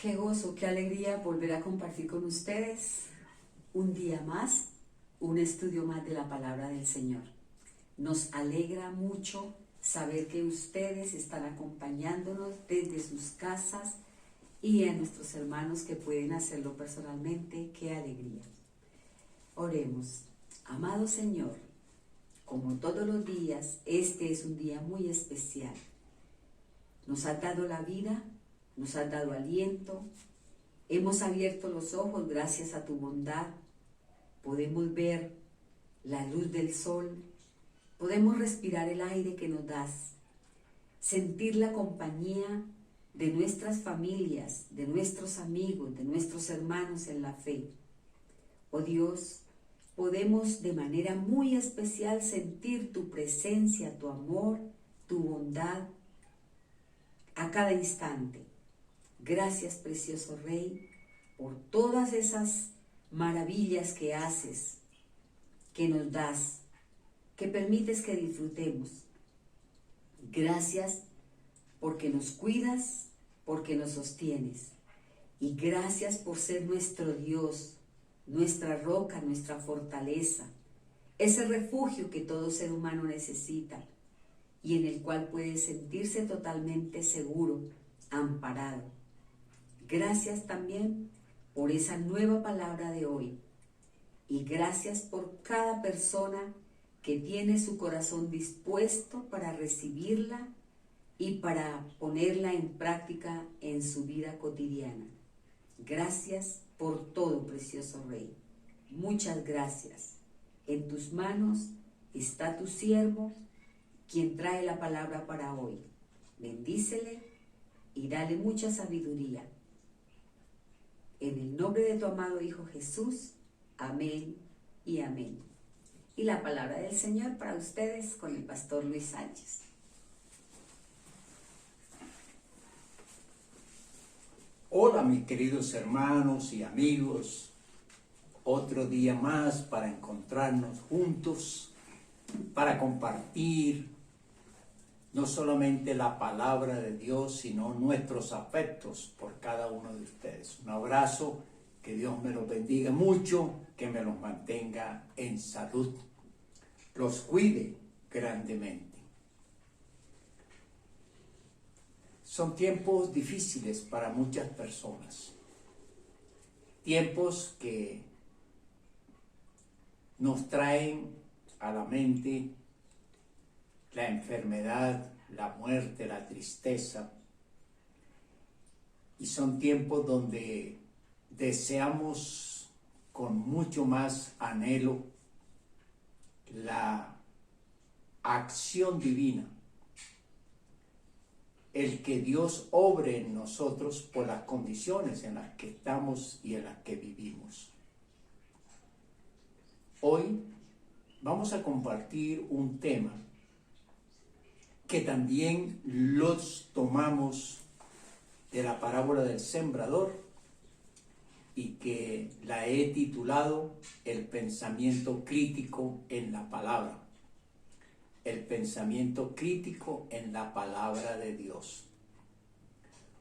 Qué gozo, qué alegría volver a compartir con ustedes un día más, un estudio más de la palabra del Señor. Nos alegra mucho saber que ustedes están acompañándonos desde sus casas y a nuestros hermanos que pueden hacerlo personalmente. Qué alegría. Oremos. Amado Señor, como todos los días, este es un día muy especial. Nos has dado la vida, nos has dado aliento, hemos abierto los ojos gracias a tu bondad, podemos ver la luz del sol, podemos respirar el aire que nos das, sentir la compañía de nuestras familias, de nuestros amigos, de nuestros hermanos en la fe. Oh Dios, podemos de manera muy especial sentir tu presencia, tu amor, tu bondad a cada instante. Gracias, precioso Rey, por todas esas maravillas que haces, que nos das, que permites que disfrutemos. Gracias porque nos cuidas, porque nos sostienes. Y gracias por ser nuestro Dios, nuestra roca, nuestra fortaleza, ese refugio que todo ser humano necesita y en el cual puede sentirse totalmente seguro, amparado. Gracias también por esa nueva palabra de hoy y gracias por cada persona que tiene su corazón dispuesto para recibirla y para ponerla en práctica en su vida cotidiana. Gracias por todo, precioso Rey. Muchas gracias. En tus manos está tu siervo, quien trae la palabra para hoy. Bendícele y dale mucha sabiduría. En el nombre de tu amado Hijo Jesús, amén y amén. Y la palabra del Señor para ustedes con el pastor Luis Sánchez. Hola mis queridos hermanos y amigos, otro día más para encontrarnos juntos, para compartir no solamente la palabra de Dios, sino nuestros afectos por cada uno de ustedes. Un abrazo, que Dios me los bendiga mucho, que me los mantenga en salud, los cuide grandemente. Son tiempos difíciles para muchas personas, tiempos que nos traen a la mente la enfermedad, la muerte, la tristeza, y son tiempos donde deseamos con mucho más anhelo la acción divina, el que Dios obre en nosotros por las condiciones en las que estamos y en las que vivimos. Hoy vamos a compartir un tema que también los tomamos de la parábola del sembrador y que la he titulado El pensamiento crítico en la palabra. El pensamiento crítico en la palabra de Dios.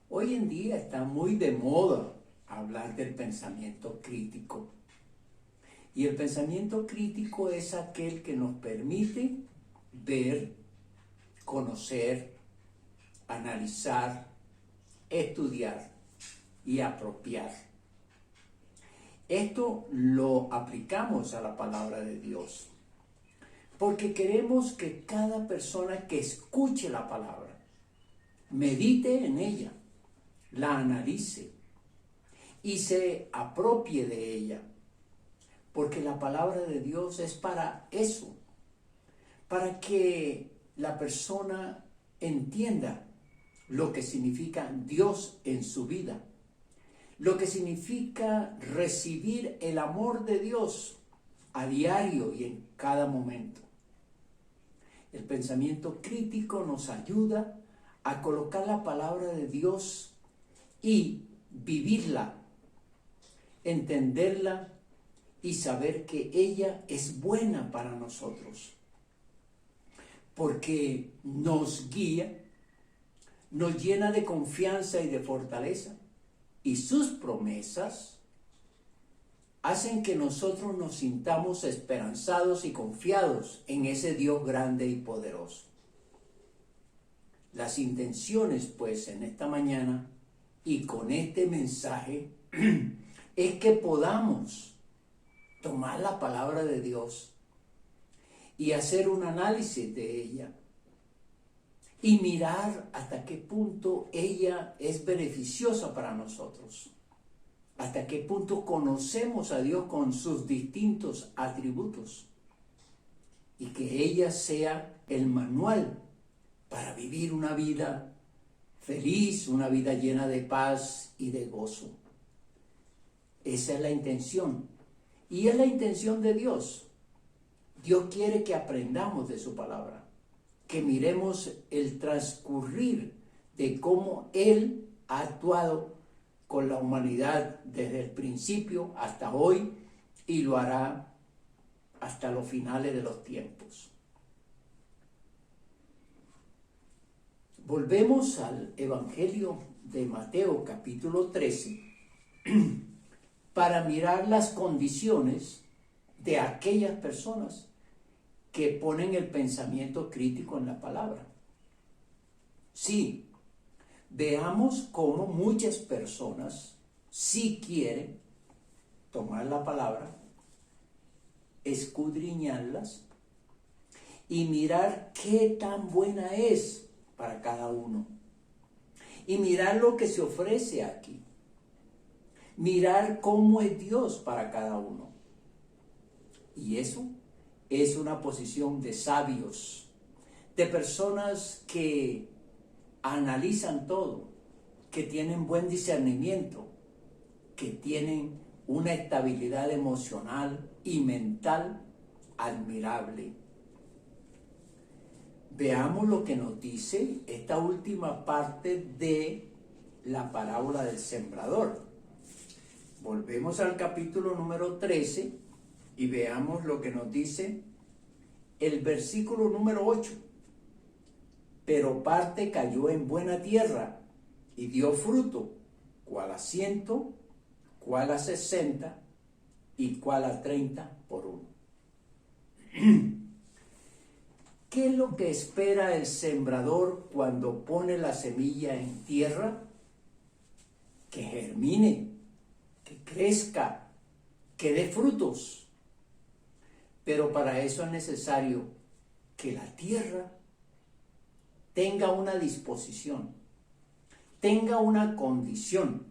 Hoy en día está muy de moda hablar del pensamiento crítico. Y el pensamiento crítico es aquel que nos permite ver, conocer, analizar, estudiar y apropiar. Esto lo aplicamos a la palabra de Dios, porque queremos que cada persona que escuche la palabra, medite en ella, la analice y se apropie de ella, porque la palabra de Dios es para eso, para que la persona entienda lo que significa Dios en su vida, lo que significa recibir el amor de Dios a diario y en cada momento. El pensamiento crítico nos ayuda a colocar la palabra de Dios y vivirla, entenderla y saber que ella es buena para nosotros, porque nos guía, nos llena de confianza y de fortaleza y sus promesas hacen que nosotros nos sintamos esperanzados y confiados en ese Dios grande y poderoso. Las intenciones, pues, en esta mañana y con este mensaje es que podamos tomar la palabra de Dios y hacer un análisis de ella y mirar hasta qué punto ella es beneficiosa para nosotros, hasta qué punto conocemos a Dios con sus distintos atributos y que ella sea el manual para vivir una vida feliz, una vida llena de paz y de gozo. Esa es la intención. Y es la intención de Dios. Dios quiere que aprendamos de su palabra, que miremos el transcurrir de cómo Él ha actuado con la humanidad desde el principio hasta hoy y lo hará hasta los finales de los tiempos. Volvemos al Evangelio de Mateo capítulo 13 para mirar las condiciones de aquellas personas que ponen el pensamiento crítico en la palabra. Sí, veamos cómo muchas personas sí quieren tomar la palabra, escudriñarlas y mirar qué tan buena es para cada uno. Y mirar lo que se ofrece aquí. Mirar cómo es Dios para cada uno. Y eso es una posición de sabios, de personas que analizan todo, que tienen buen discernimiento, que tienen una estabilidad emocional y mental admirable. Veamos lo que nos dice esta última parte de la parábola del sembrador. Volvemos al capítulo número 13 y veamos lo que nos dice el versículo número 8. Pero parte cayó en buena tierra y dio fruto, cuál a 100, cuál a 60 y cuál a 30 por uno. ¿Qué es lo que espera el sembrador cuando pone la semilla en tierra? Que germine, que crezca, que dé frutos. Pero para eso es necesario que la tierra tenga una disposición, tenga una condición,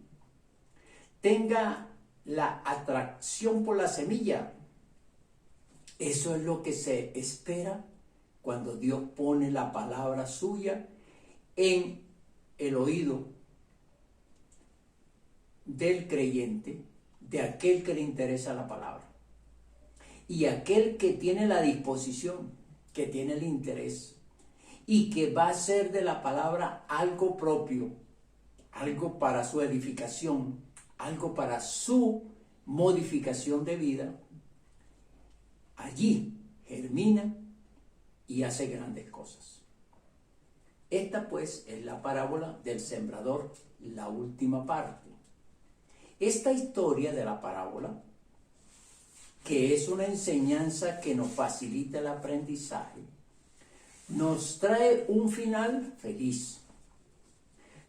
tenga la atracción por la semilla. Eso es lo que se espera cuando Dios pone la palabra suya en el oído del creyente, de aquel que le interesa la palabra. Y aquel que tiene la disposición, que tiene el interés y que va a hacer de la palabra algo propio, algo para su edificación, algo para su modificación de vida, allí germina y hace grandes cosas. Esta pues es la parábola del sembrador, la última parte. Esta historia de la parábola, que es una enseñanza que nos facilita el aprendizaje, nos trae un final feliz.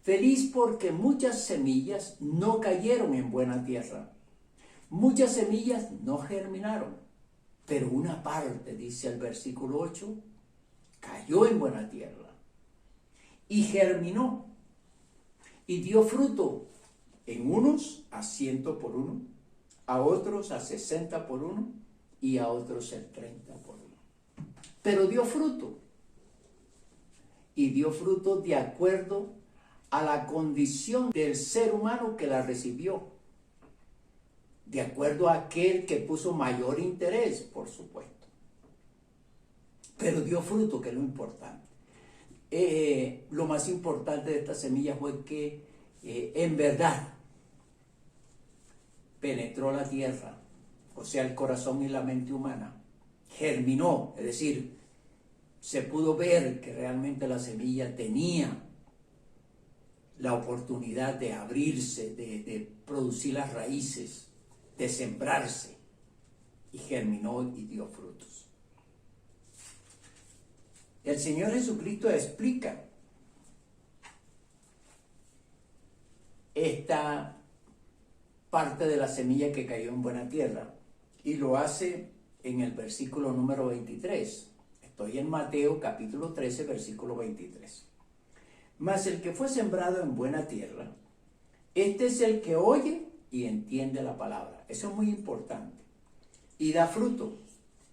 Feliz porque muchas semillas no cayeron en buena tierra. Muchas semillas no germinaron, pero una parte, dice el versículo 8, cayó en buena tierra y germinó y dio fruto, en unos a 100 por uno, a otros a 60 por uno y a otros a 30 por uno. Pero dio fruto. Y dio fruto de acuerdo a la condición del ser humano que la recibió. De acuerdo a aquel que puso mayor interés, por supuesto. Pero dio fruto, que es lo importante. Lo más importante de esta semilla fue que en verdad penetró la tierra, o sea, el corazón y la mente humana. Germinó, es decir, se pudo ver que realmente la semilla tenía la oportunidad de abrirse, de producir las raíces, de sembrarse, y germinó y dio frutos. El Señor Jesucristo explica esta parte de la semilla que cayó en buena tierra y lo hace en el versículo número 23. Estoy en Mateo capítulo 13, versículo 23. Mas el que fue sembrado en buena tierra, este es el que oye y entiende la palabra. Eso es muy importante. Y da fruto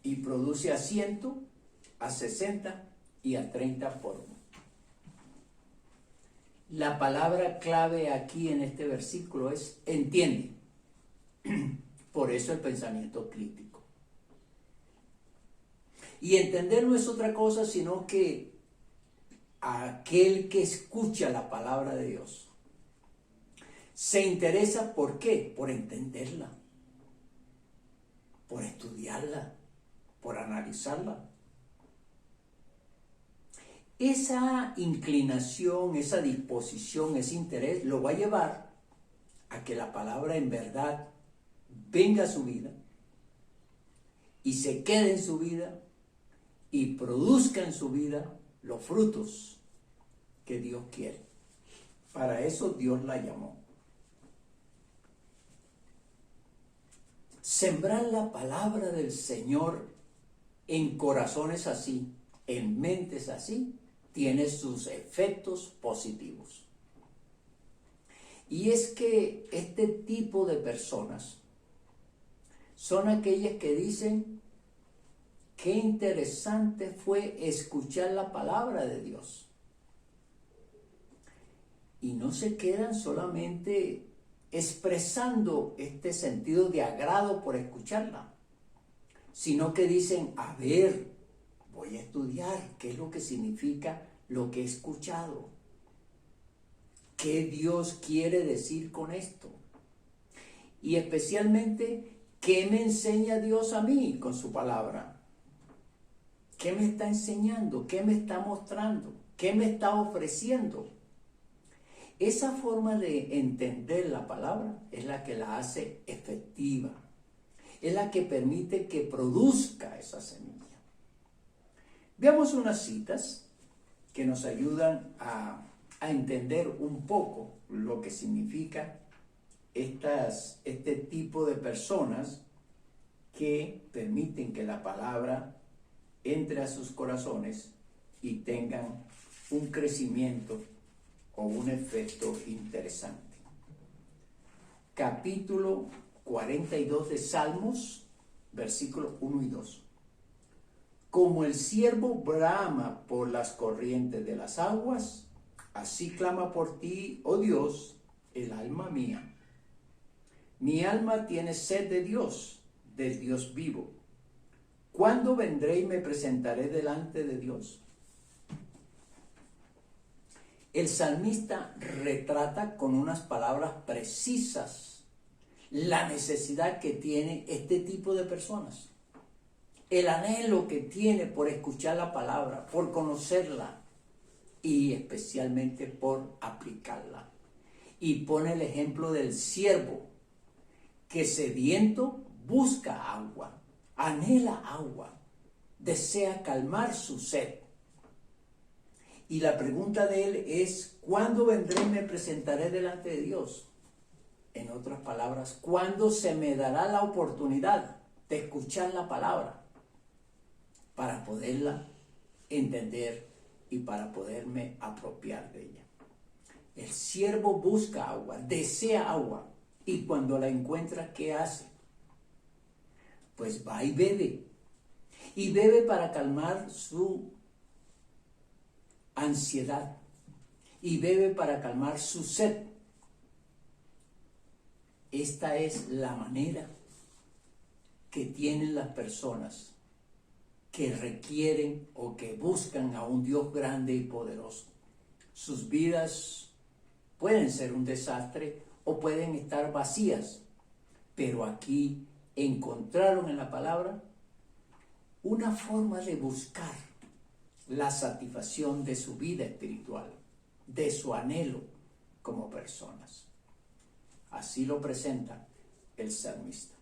y produce a 100, a 60 y a 30 por uno. La palabra clave aquí en este versículo es entiende. Por eso el pensamiento crítico. Y entender no es otra cosa sino que aquel que escucha la palabra de Dios se interesa, ¿por qué? Por entenderla, por estudiarla, por analizarla. Esa inclinación, esa disposición, ese interés lo va a llevar a que la palabra en verdad venga a su vida y se quede en su vida y produzca en su vida los frutos que Dios quiere. Para eso Dios la llamó. Sembrar la palabra del Señor en corazones así, en mentes así, tiene sus efectos positivos. Y es que este tipo de personas son aquellas que dicen, qué interesante fue escuchar la palabra de Dios. Y no se quedan solamente expresando este sentido de agrado por escucharla, sino que dicen, a ver, voy a estudiar qué es lo que significa lo que he escuchado. ¿Qué Dios quiere decir con esto? Y especialmente, ¿qué me enseña Dios a mí con su palabra? ¿Qué me está enseñando? ¿Qué me está mostrando? ¿Qué me está ofreciendo? Esa forma de entender la palabra es la que la hace efectiva. Es la que permite que produzca esa semilla. Veamos unas citas que nos ayudan a entender un poco lo que significa este tipo de personas que permiten que la palabra entre a sus corazones y tengan un crecimiento o un efecto interesante. Capítulo 42 de Salmos, versículos 1 y 2. Como el ciervo brama por las corrientes de las aguas, así clama por ti, oh Dios, el alma mía. Mi alma tiene sed de Dios, del Dios vivo. ¿Cuándo vendré y me presentaré delante de Dios? El salmista retrata con unas palabras precisas la necesidad que tiene este tipo de personas. El anhelo que tiene por escuchar la palabra, por conocerla y especialmente por aplicarla. Y pone el ejemplo del siervo que sediento busca agua, anhela agua, desea calmar su sed. Y la pregunta de él es, ¿cuándo vendré y me presentaré delante de Dios? En otras palabras, ¿cuándo se me dará la oportunidad de escuchar la palabra para poderla entender y para poderme apropiar de ella? El siervo busca agua, desea agua, y cuando la encuentra, ¿qué hace? Pues va y bebe. Y bebe para calmar su ansiedad. Y bebe para calmar su sed. Esta es la manera que tienen las personas que requieren o que buscan a un Dios grande y poderoso. Sus vidas pueden ser un desastre o pueden estar vacías, pero aquí encontraron en la palabra una forma de buscar la satisfacción de su vida espiritual, de su anhelo, como personas. Así lo presenta el salmista.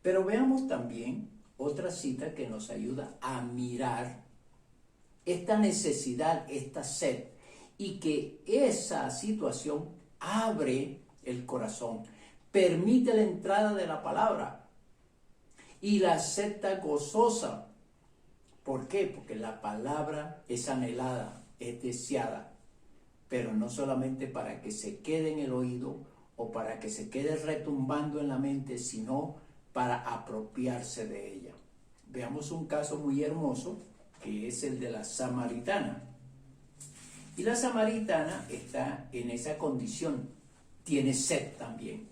Pero veamos también otra cita que nos ayuda a mirar esta necesidad, esta sed, y que esa situación abre el corazón, permite la entrada de la palabra y la acepta gozosa. ¿Por qué? Porque la palabra es anhelada, es deseada, pero no solamente para que se quede en el oído o para que se quede retumbando en la mente, sino para apropiarse de ella. Veamos un caso muy hermoso, que es el de la samaritana. Y la samaritana está en esa condición, tiene sed también.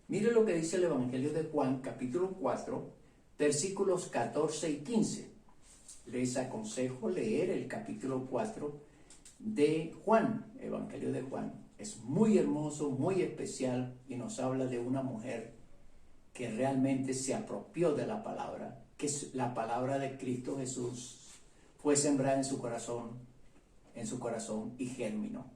Mire lo que dice el Evangelio de Juan, capítulo 4, versículos 14 y 15. Les aconsejo leer el capítulo 4 de Juan, Evangelio de Juan. Es muy hermoso, muy especial, y nos habla de una mujer que realmente se apropió de la palabra, que la palabra de Cristo Jesús fue sembrada en su corazón y germinó.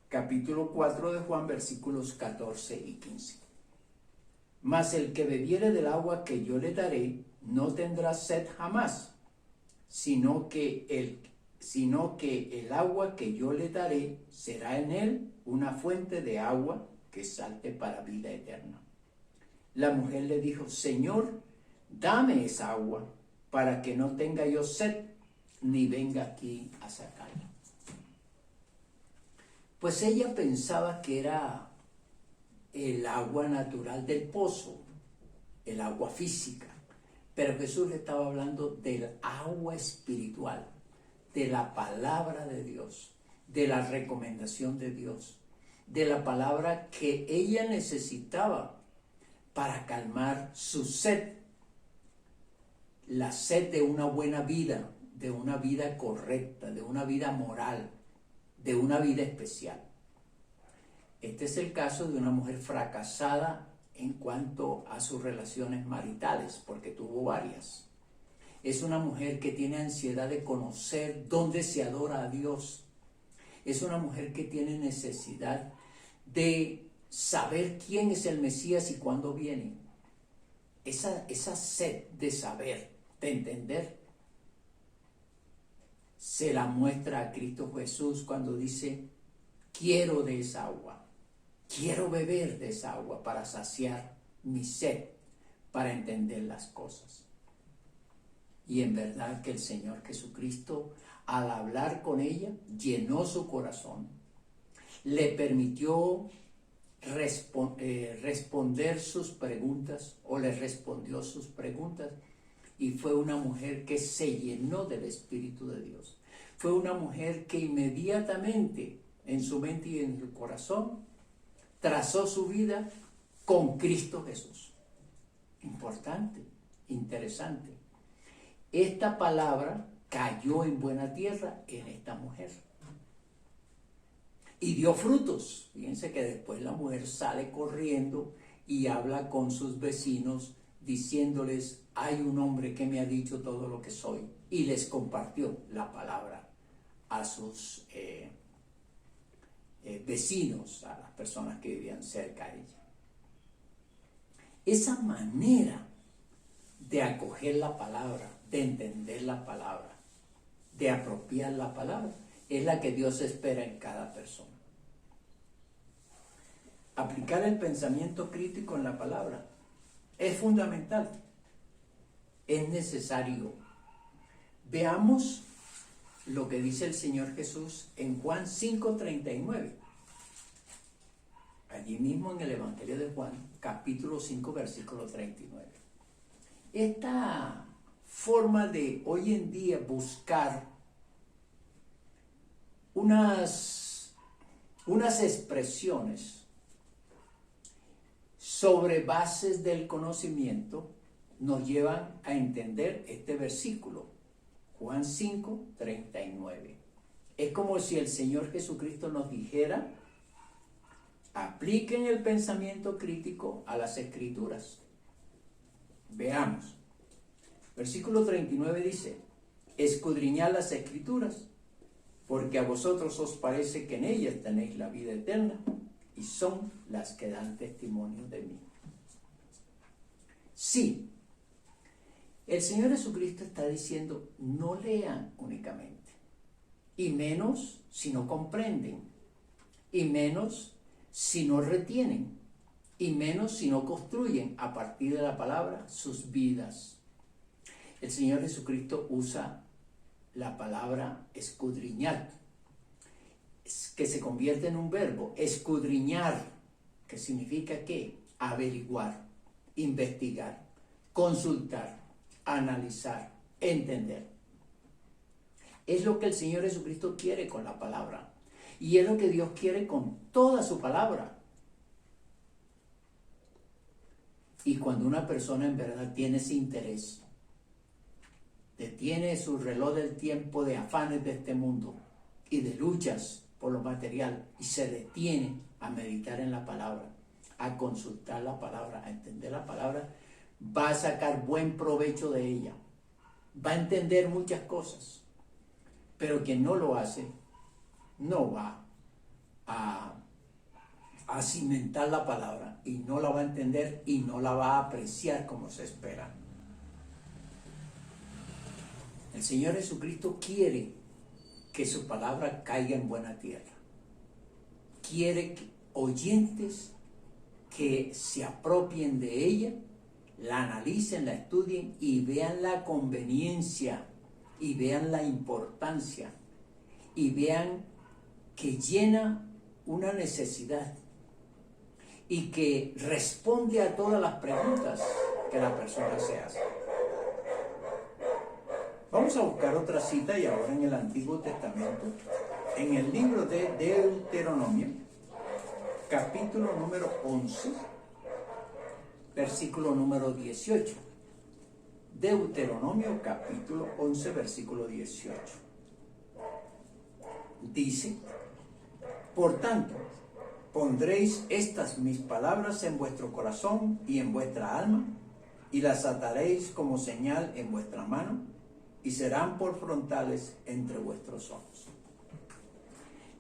Capítulo 4 de Juan, versículos 14 y 15. Mas el que bebiere del agua que yo le daré, no tendrá sed jamás, sino que el agua que yo le daré será en él una fuente de agua que salte para vida eterna. La mujer le dijo: Señor, dame esa agua, para que no tenga yo sed, ni venga aquí a sacarla. Pues ella pensaba que era el agua natural del pozo, el agua física. Pero Jesús le estaba hablando del agua espiritual, de la palabra de Dios, de la recomendación de Dios, de la palabra que ella necesitaba para calmar su sed, la sed de una buena vida, de una vida correcta, de una vida moral, de una vida especial. Este es el caso de una mujer fracasada en cuanto a sus relaciones maritales, porque tuvo varias. Es una mujer que tiene ansiedad de conocer dónde se adora a Dios. Es una mujer que tiene necesidad de saber quién es el Mesías y cuándo viene. Esa sed de saber, de entender, se la muestra a Cristo Jesús cuando dice: quiero de esa agua, quiero beber de esa agua para saciar mi sed, para entender las cosas. Y en verdad que el Señor Jesucristo, al hablar con ella, llenó su corazón, le permitió responder sus preguntas, o le respondió sus preguntas, y fue una mujer que se llenó del Espíritu de Dios. Fue una mujer que inmediatamente en su mente y en su corazón trazó su vida con Cristo Jesús. Importante, interesante. Esta palabra cayó en buena tierra en esta mujer y dio frutos. Fíjense que después la mujer sale corriendo y habla con sus vecinos diciéndoles: hay un hombre que me ha dicho todo lo que soy, y les compartió la palabra a sus vecinos, a las personas que vivían cerca de ella. Esa manera de acoger la palabra, de entender la palabra, de apropiar la palabra, es la que Dios espera en cada persona. Aplicar el pensamiento crítico en la palabra es fundamental, es necesario. Veamos lo que dice el Señor Jesús en Juan 5:39. Allí mismo en el Evangelio de Juan, capítulo 5, versículo 39. Esta forma de hoy en día buscar unas expresiones sobre bases del conocimiento nos llevan a entender este versículo, Juan 5, 39. Es como si el Señor Jesucristo nos dijera: apliquen el pensamiento crítico a las Escrituras. Veamos. Versículo 39 dice: escudriñad las Escrituras, porque a vosotros os parece que en ellas tenéis la vida eterna, y son las que dan testimonio de mí. Sí, el Señor Jesucristo está diciendo, no lean únicamente, y menos si no comprenden, y menos si no retienen, y menos si no construyen a partir de la palabra sus vidas. El Señor Jesucristo usa la palabra escudriñar, que se convierte en un verbo, escudriñar, que significa ¿qué? Averiguar, investigar, consultar, analizar, entender. Es lo que el Señor Jesucristo quiere con la palabra, y es lo que Dios quiere con toda su palabra. Y cuando una persona en verdad tiene ese interés, detiene su reloj del tiempo de afanes de este mundo y de luchas por lo material y se detiene a meditar en la palabra, a consultar la palabra, a entender la palabra, va a sacar buen provecho de ella, va a entender muchas cosas, pero quien no lo hace no va a cimentar la palabra y no la va a entender y no la va a apreciar como se espera. El Señor Jesucristo quiere que su palabra caiga en buena tierra. Quiere oyentes que se apropien de ella, la analicen, la estudien y vean la conveniencia y vean la importancia y vean que llena una necesidad y que responde a todas las preguntas que la persona se hace. Vamos a buscar otra cita y ahora en el Antiguo Testamento, en el libro de Deuteronomio, capítulo número 11, versículo número 18. Deuteronomio capítulo 11, versículo 18. Dice, por tanto, pondréis estas mis palabras en vuestro corazón y en vuestra alma, y las ataréis como señal en vuestra mano, y serán por frontales entre vuestros ojos.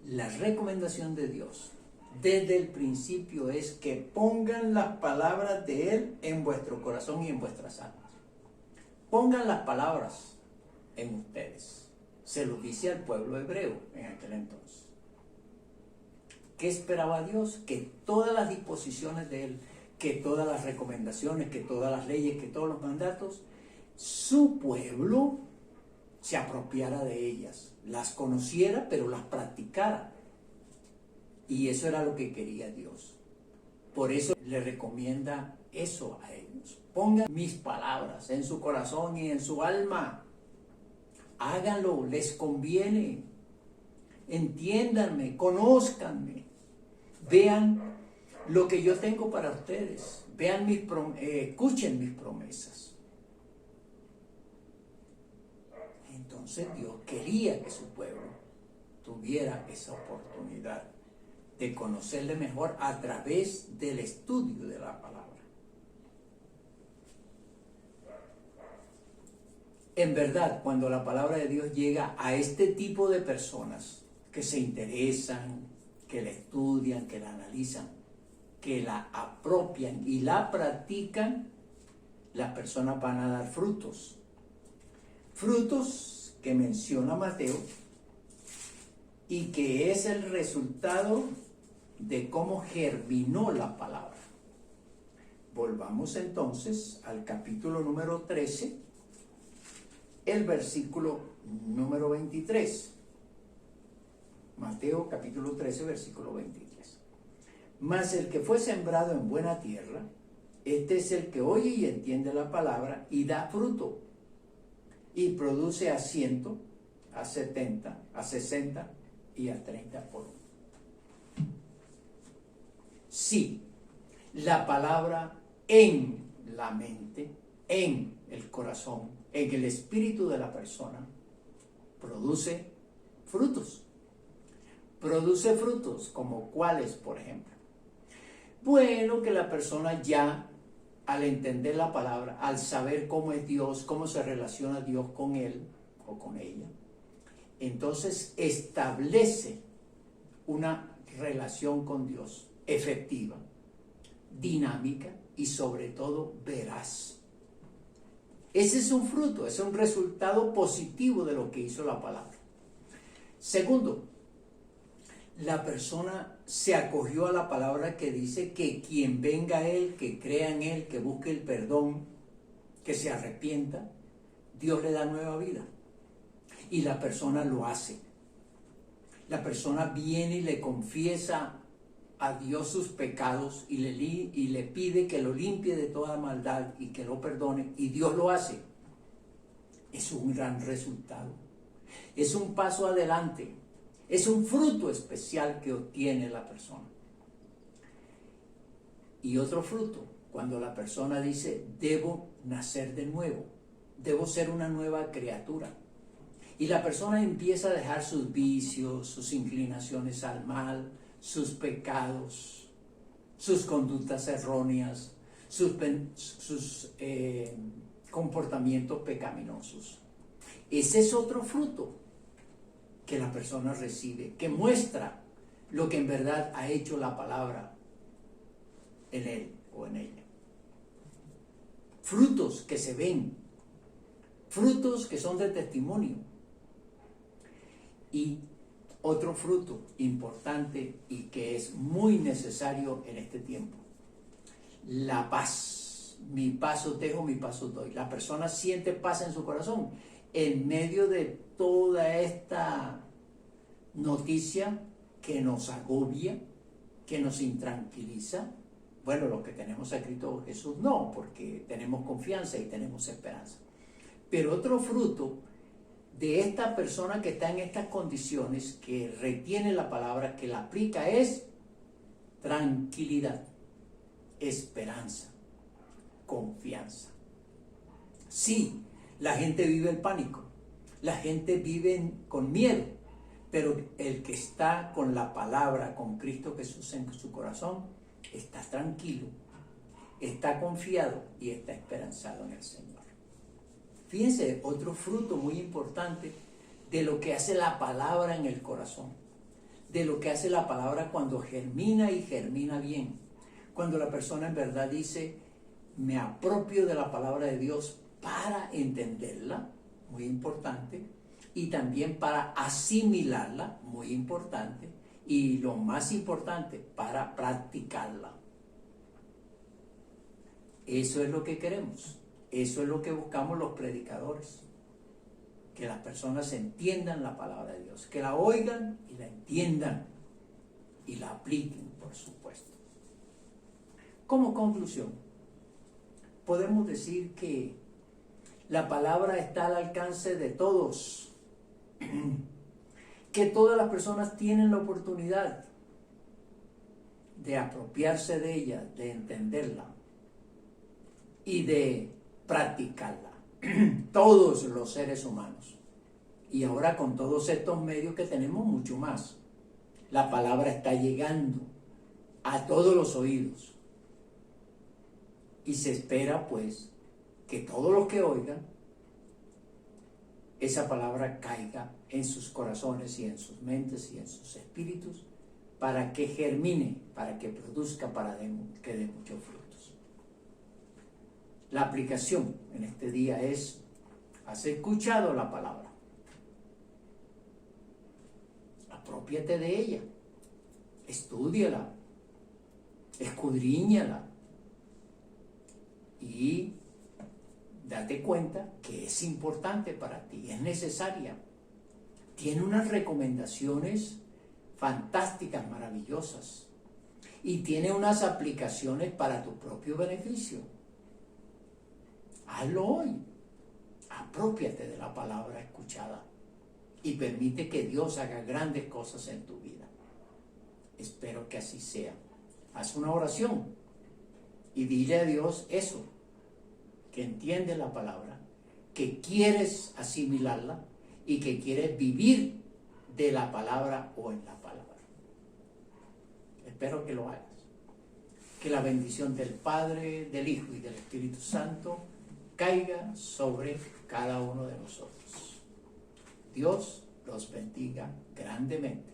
La recomendación de Dios desde el principio es que pongan las palabras de Él en vuestro corazón y en vuestras almas. Pongan las palabras en ustedes. Se lo dice al pueblo hebreo en aquel entonces. ¿Qué esperaba Dios? Que todas las disposiciones de Él, que todas las recomendaciones, que todas las leyes, que todos los mandatos, su pueblo se apropiara de ellas, las conociera, pero las practicara. Y eso era lo que quería Dios. Por eso le recomienda eso a ellos. Pongan mis palabras en su corazón y en su alma. Háganlo, les conviene. Entiéndanme, conózcanme. Vean lo que yo tengo para ustedes. Vean escuchen mis promesas. Entonces Dios quería que su pueblo tuviera esa oportunidad de conocerle mejor a través del estudio de la palabra. En verdad, cuando la palabra de Dios llega a este tipo de personas que se interesan, que la estudian, que la analizan, que la apropian y la practican, las personas van a dar frutos. Frutos que menciona Mateo y que es el resultado de cómo germinó la palabra. Volvamos entonces al capítulo número 13, el versículo número 23. Mateo capítulo 13, versículo 23. Mas el que fue sembrado en buena tierra, este es el que oye y entiende la palabra y da fruto, y produce a 100, a 70, a 60 y a 30 por uno. Sí, la palabra en la mente, en el corazón, en el espíritu de la persona, produce frutos. Produce frutos, como cuáles, por ejemplo. Bueno, que la persona ya, al entender la palabra, al saber cómo es Dios, cómo se relaciona Dios con él o con ella, entonces establece una relación con Dios efectiva, dinámica y sobre todo veraz. Ese es un fruto, es un resultado positivo de lo que hizo la palabra. Segundo, la persona se acogió a la palabra que dice que quien venga a Él, que crea en Él, que busque el perdón, que se arrepienta, Dios le da nueva vida. Y la persona lo hace. La persona viene y le confiesa a Dios sus pecados y le pide que lo limpie de toda maldad y que lo perdone, y Dios lo hace. Es un gran resultado. Es un paso adelante. Es un fruto especial que obtiene la persona. Y otro fruto, cuando la persona dice, debo nacer de nuevo, debo ser una nueva criatura. Y la persona empieza a dejar sus vicios, sus inclinaciones al mal, sus pecados, sus conductas erróneas, sus comportamientos pecaminosos. Ese es otro fruto que la persona recibe, que muestra lo que en verdad ha hecho la palabra en él o en ella. Frutos que se ven, frutos que son de testimonio. Y otro fruto importante y que es muy necesario en este tiempo, la paz. Mi paz os dejo, mi paz os doy. La persona siente paz en su corazón en medio de toda esta noticia que nos agobia, que nos intranquiliza. Bueno, los que tenemos a Cristo Jesús no, porque tenemos confianza y tenemos esperanza. Pero otro fruto de esta persona que está en estas condiciones, que retiene la palabra, que la aplica, es tranquilidad, esperanza, confianza. Sí, la gente vive el pánico, la gente vive con miedo, pero el que está con la palabra, con Cristo Jesús en su corazón, está tranquilo, está confiado y está esperanzado en el Señor. Fíjense, otro fruto muy importante de lo que hace la palabra en el corazón, de lo que hace la palabra cuando germina y germina bien. Cuando la persona en verdad dice, me apropio de la palabra de Dios para entenderla, muy importante, y también para asimilarla, muy importante, y lo más importante, para practicarla. Eso es lo que queremos. Eso es lo que buscamos los predicadores, que las personas entiendan la palabra de Dios, que la oigan y la entiendan y la apliquen, por supuesto. Como conclusión, podemos decir que la palabra está al alcance de todos, que todas las personas tienen la oportunidad de apropiarse de ella, de entenderla y de practicarla. Todos los seres humanos. Y ahora con todos estos medios que tenemos, mucho más. La palabra está llegando a todos los oídos. Y se espera pues que todos los que oigan, esa palabra caiga en sus corazones y en sus mentes y en sus espíritus, para que germine, para que produzca, para que dé muchos frutos. La aplicación en este día es, has escuchado la palabra, aprópiate de ella, estúdiala, escudriñala y date cuenta que es importante para ti, es necesaria. Tiene unas recomendaciones fantásticas, maravillosas, y tiene unas aplicaciones para tu propio beneficio. Hazlo hoy. Aprópiate de la palabra escuchada y permite que Dios haga grandes cosas en tu vida. Espero que así sea. Haz una oración y dile a Dios eso, que entiendes la palabra, que quieres asimilarla y que quieres vivir de la palabra o en la palabra. Espero que lo hagas. Que la bendición del Padre, del Hijo y del Espíritu Santo caiga sobre cada uno de nosotros. Dios los bendiga grandemente.